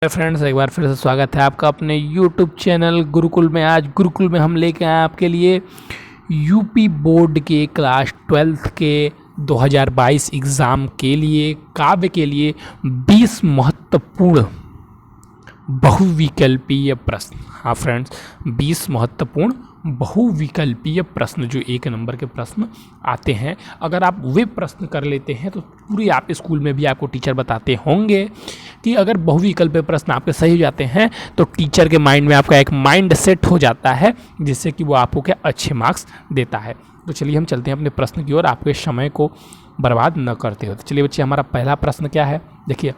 Friends, एक बार फिर से स्वागत है आपका अपने YouTube चैनल गुरुकुल में। आज गुरुकुल में हम लेके आए आपके लिए यूपी बोर्ड के क्लास 12th के 2022 एग्ज़ाम के लिए काव्य के लिए 20 महत्वपूर्ण बहुविकल्पीय प्रश्न। हाँ फ्रेंड्स, 20 महत्वपूर्ण बहुविकल्पीय प्रश्न जो 1 नंबर के प्रश्न आते हैं। अगर आप वे प्रश्न कर लेते हैं तो पूरी आप स्कूल में भी आपको टीचर बताते होंगे कि अगर बहुविकल्पीय प्रश्न आपके सही हो जाते हैं तो टीचर के माइंड में आपका एक माइंड सेट हो जाता है, जिससे कि वो आपको क्या अच्छे मार्क्स देता है। तो चलिए हम चलते हैं अपने प्रश्न की ओर, आपके समय को बर्बाद न करते हो। तो चलिए बच्चे, हमारा पहला प्रश्न क्या है, देखिए।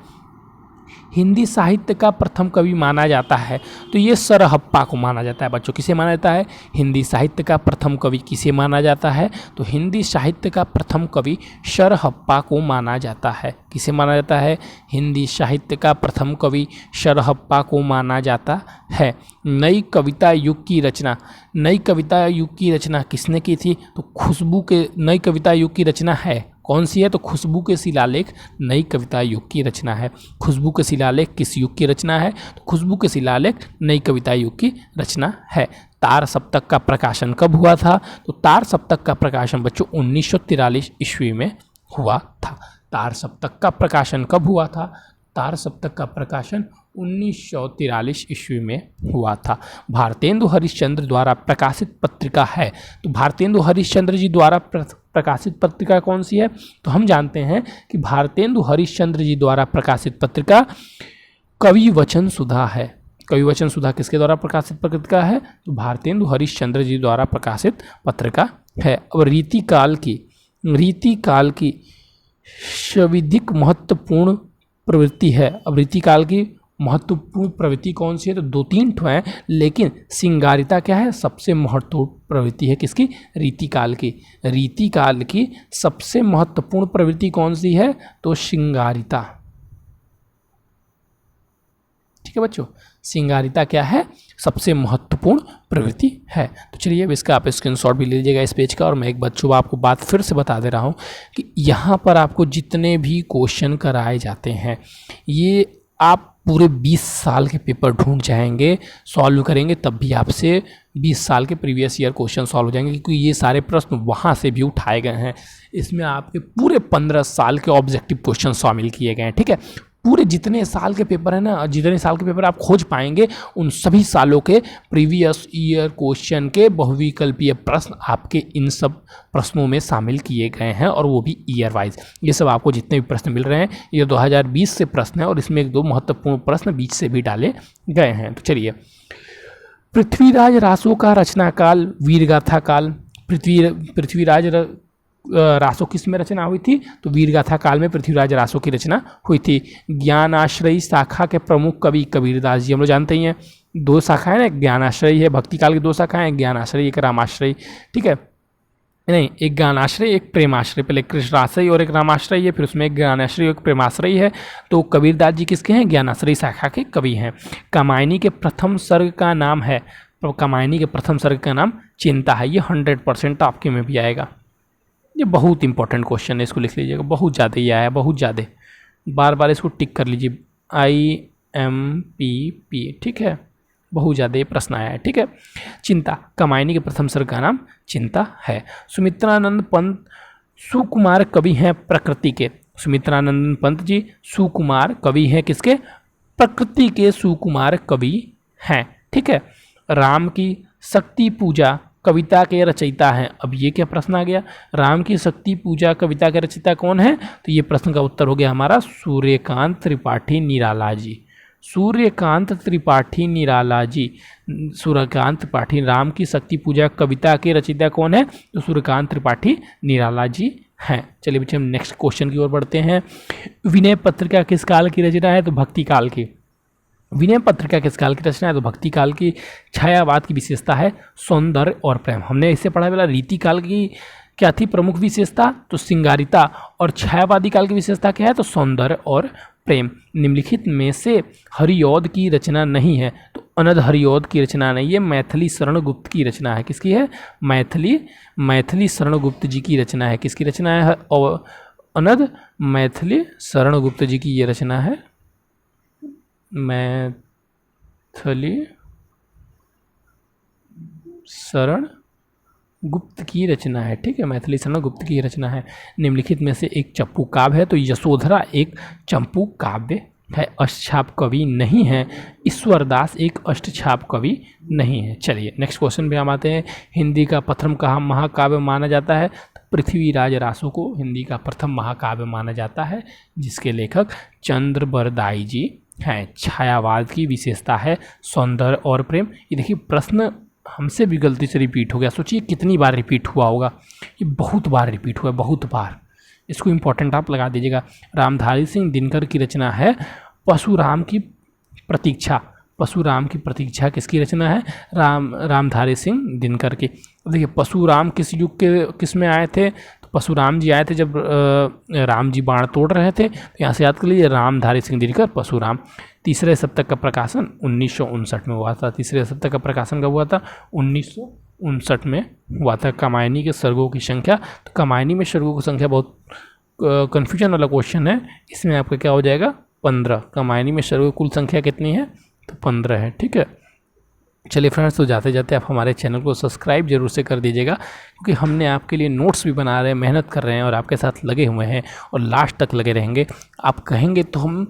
हिंदी साहित्य का प्रथम कवि माना जाता है, तो ये सरहप्पा को माना जाता है। बच्चों, किसे माना जाता है? हिंदी साहित्य का प्रथम कवि किसे माना जाता है? तो हिंदी साहित्य का प्रथम कवि सरहप्पा को माना जाता है। किसे माना जाता है? हिंदी साहित्य का प्रथम कवि सरहप्पा को माना जाता है। नई कविता युग की रचना, नई कविता युग की रचना किसने की थी? तो खुशबू के नई कविता युग की रचना है कौन सी है? तो खुशबू के शिलालेख नई कविता युग की रचना है। खुशबू के शिलालेख किस युग की रचना है? तो खुशबू के शिलालेख नई कविता युग की रचना है। तार सप्तक का प्रकाशन कब हुआ था? तो तार सप्तक का प्रकाशन बच्चों 1943 ईस्वी में हुआ था। तार सप्तक का प्रकाशन कब हुआ था? तार सप्तक का प्रकाशन 1943 ईस्वी में हुआ था। भारतेंदु हरिश्चंद्र द्वारा प्रकाशित पत्रिका है, तो भारतेंदु हरिश्चंद्र जी द्वारा प्रकाशित पत्रिका कौन सी है? तो हम जानते हैं कि भारतेंदु हरिश्चंद्र जी द्वारा प्रकाशित पत्रिका कवि वचन सुधा है। कवि वचन सुधा किसके द्वारा प्रकाशित पत्रिका है? तो भारतेंदु हरिश्चंद्र जी द्वारा प्रकाशित पत्रिका है। और रीतिकाल की सविधिक महत्वपूर्ण प्रवृत्ति है। अब रीतिकाल की महत्वपूर्ण प्रवृत्ति कौन सी है? तो 2-3 ठो है, लेकिन सिंगारिता क्या है? सबसे महत्वपूर्ण प्रवृत्ति है। किसकी? रीतिकाल की। रीतिकाल की सबसे महत्वपूर्ण प्रवृत्ति कौन सी है? तो सिंगारिता। ठीक है बच्चों, सिंगारिता क्या है? सबसे महत्वपूर्ण प्रवृत्ति है। तो चलिए अब इसका आप स्क्रीनशॉट भी ले लीजिएगा इस पेज का। और मैं एक बच्चों आपको बात फिर से बता दे रहा हूँ कि यहाँ पर आपको जितने भी क्वेश्चन कराए जाते हैं, ये आप पूरे 20 साल के पेपर ढूंढ जाएंगे, सॉल्व करेंगे, तब भी आपसे 20 साल के प्रीवियस ईयर क्वेश्चन सॉल्व हो जाएंगे, क्योंकि ये सारे प्रश्न वहाँ से भी उठाए गए हैं। इसमें आपके पूरे 15 साल के ऑब्जेक्टिव क्वेश्चन शामिल किए गए हैं। ठीक है, पूरे जितने साल के पेपर है ना, जितने साल के पेपर आप खोज पाएंगे, उन सभी सालों के प्रीवियस ईयर क्वेश्चन के बहुविकल्पीय प्रश्न आपके इन सब प्रश्नों में शामिल किए गए हैं, और वो भी ईयर वाइज। ये सब आपको जितने भी प्रश्न मिल रहे हैं, ये 2020 से प्रश्न है, और इसमें 1-2 महत्वपूर्ण प्रश्न बीच से भी डाले गए हैं। तो चलिए, पृथ्वीराज रासो का रचनाकाल वीरगाथा काल। पृथ्वीराज रासो किस में रचना हुई थी? तो वीरगाथा काल में पृथ्वीराज रासो की रचना हुई थी। ज्ञानाश्रयी शाखा के प्रमुख कवि कबीरदास जी, हम लोग जानते ही हैं। 2 शाखा है ना, ज्ञानाश्रयी है, भक्ति काल की 2 शाखाएं हैं, ज्ञानाश्रयी एक रामाश्रयी। ठीक है, नहीं, एक ज्ञानाश्रय एक प्रेमाश्रय, पहले कृष्णाश्रय और एक रामाश्रय है, फिर उसमें एक ज्ञानाश्रय और एक प्रेमाश्रय है। तो कबीरदास जी किसके हैं? ज्ञानाश्रयी शाखा के कवि हैं। कामायनी के प्रथम सर्ग का नाम है, तो कामायनी के प्रथम सर्ग का नाम चिंता है। ये 100% आपके में भी आएगा। ये बहुत इंपॉर्टेंट क्वेश्चन है, इसको लिख लीजिएगा, बहुत ज़्यादा ही आया है, बहुत ज़्यादा। बार बार इसको टिक कर लीजिए, IMPP। ठीक है, बहुत ज़्यादा ये प्रश्न आया है। ठीक है, चिंता, कामायनी के प्रथम सर्ग का नाम चिंता है। सुमित्रानंद पंत सुकुमार कवि हैं प्रकृति के। सुमित्रानंद पंत जी सुकुमार कवि हैं, किसके? प्रकृति के सुकुमार कवि हैं। ठीक है, राम की शक्ति पूजा कविता के रचयिता हैं। अब ये क्या प्रश्न आ गया? राम की शक्ति पूजा कविता के रचयिता कौन है? तो ये प्रश्न का उत्तर हो गया हमारा सूर्यकांत त्रिपाठी निराला जी। सूर्यकांत त्रिपाठी निराला जी, सूर्यकांत त्रिपाठी। राम की शक्ति पूजा कविता के रचयिता कौन है? तो सूर्यकांत त्रिपाठी निराला जी हैं। चलिए बच्चे, हम नेक्स्ट क्वेश्चन की ओर बढ़ते हैं। विनय पत्रिका किस काल की रचना है? तो भक्ति काल की। विनय पत्रिका किस काल की रचना है? तो भक्ति काल की। छायावाद की विशेषता है सौंदर्य और प्रेम। हमने इससे पढ़ा वाला रीति काल की क्या थी प्रमुख विशेषता? तो सिंगारिता। और छायावादी काल की विशेषता क्या है? तो सौंदर्य और प्रेम। निम्नलिखित में से हरिऔध की रचना नहीं है, तो अनद हरिऔध की रचना नहीं है, मैथिली शरण गुप्त की रचना है। किसकी है? मैथिली शरण गुप्त जी की रचना है। किसकी रचना है? और अनद मैथिली शरण गुप्त जी की ये रचना है। मैथिली शरण गुप्त की रचना है। ठीक है, मैथिली शरण गुप्त की रचना है। निम्नलिखित में से एक चंपू काव्य है, तो यशोधरा एक चंपू काव्य है, अष्टछाप कवि नहीं है। ईश्वरदास एक अष्टछाप कवि नहीं है। चलिए नेक्स्ट क्वेश्चन पे हम आते हैं। हिंदी का प्रथम कहा महाकाव्य माना जाता है, तो पृथ्वीराज रासो को हिंदी का प्रथम महाकाव्य माना जाता है, जिसके लेखक चंद्रबरदाई जी हैं। छायावाद की विशेषता है सौंदर्य और प्रेम। ये देखिए प्रश्न हमसे भी गलती से रिपीट हो गया, सोचिए कितनी बार रिपीट हुआ होगा, ये बहुत बार रिपीट हुआ है, बहुत बार। इसको इम्पोर्टेंट आप लगा दीजिएगा। रामधारी सिंह दिनकर की रचना है परशुराम की प्रतीक्षा। परशुराम की प्रतीक्षा किसकी रचना है? रामधारी सिंह दिनकर की। देखिए परशुराम किस युग के किस में आए थे? तो परशुराम जी आए थे जब राम जी बाण तोड़ रहे थे, तो यहाँ से याद कर लीजिए रामधारी सिंह दिनकर परशुराम। तीसरे सप्तक का प्रकाशन 1959 में हुआ था। तीसरे सप्तक का प्रकाशन कब हुआ था? 1959 में हुआ था। कामायनी के सर्गों की संख्या, तो कामायनी में सर्गों की संख्या बहुत कन्फ्यूजन वाला क्वेश्चन है, इसमें आपका क्या हो जाएगा? 15। कामायनी में सर्गों की कुल संख्या कितनी है? तो 15 है। ठीक है, चलिए फ्रेंड्स, तो जाते जाते आप हमारे चैनल को सब्सक्राइब जरूर से कर दीजिएगा, क्योंकि हमने आपके लिए नोट्स भी बना रहे हैं, मेहनत कर रहे हैं और आपके साथ लगे हुए हैं और लास्ट तक लगे रहेंगे। आप कहेंगे तो हम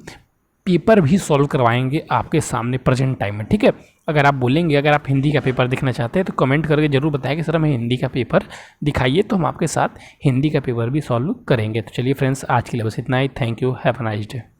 पेपर भी सॉल्व करवाएंगे आपके सामने प्रेजेंट टाइम में। ठीक है, अगर आप बोलेंगे अगर आप हिंदी का पेपर देखना चाहते हैं तो कमेंट करके जरूर बताएं कि सर हमें हिंदी का पेपर दिखाइए, तो हम आपके साथ हिंदी का पेपर भी सॉल्व करेंगे। तो चलिए फ्रेंड्स, आज के लिए बस इतना ही। Thank you, have a nice day.